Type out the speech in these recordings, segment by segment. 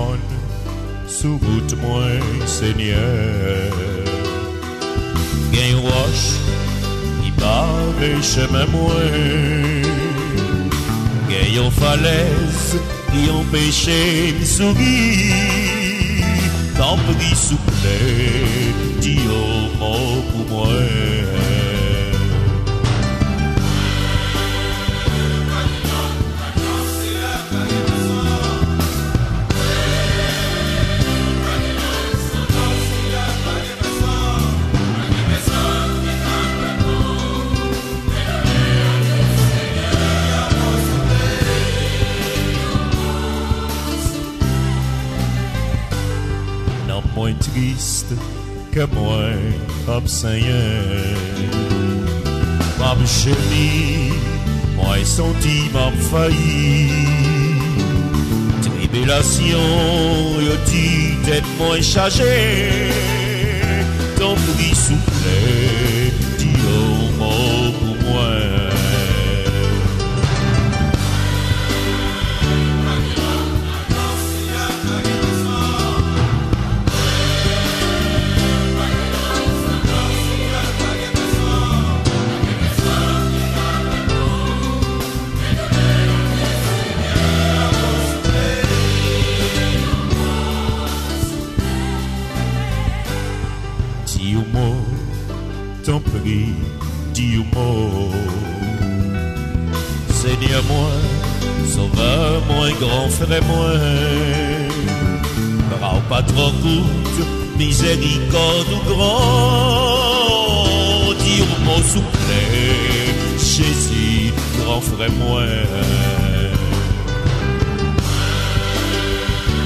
monde sous route moi Seigneur. Gain roche qui barre chemin moi. Gain falaise qui empêchait me sourire. Tant pis souple, dis au mot pour moi. Moins triste que moi, hop Seigneur. M'a chéri, moi senti m'a failli. Tribulation, yo dit tête moins chargée. Ton prix souple, dis au mot pour moi. Dis au mot, ton prix, dis au mot. Seigneur moi, sauveur moi, grand frère moi. Bras pas trop courte, miséricorde ou grand. Dis au mot souple, Jésus, grand frère moi.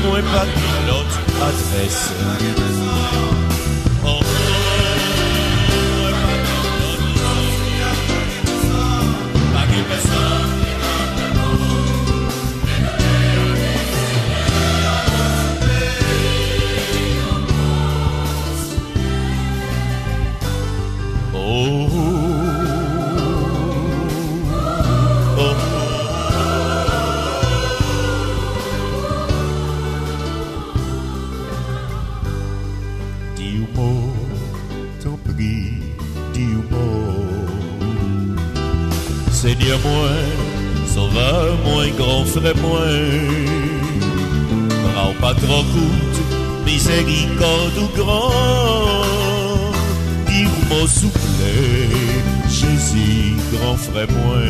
Moi pas de l'autre adresse. Dis au mot, ton prix, dis au mot. Seigneur moi, sauveur moi, grand frère moi. Bras pas trop courte, miséricorde ou grand. Dis au mot souple, Jésus, grand frère moi.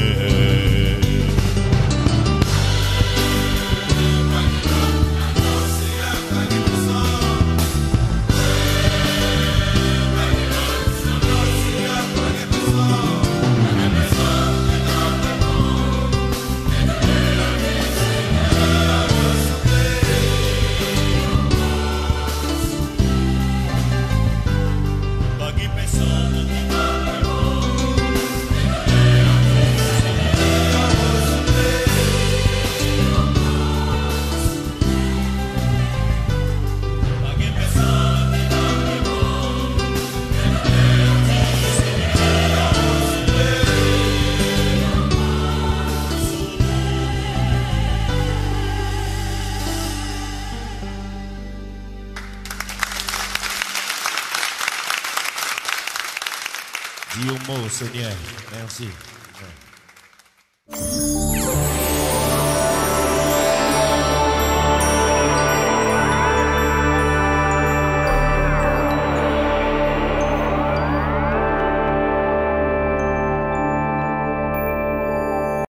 Dis au mot, Seigneur. Merci.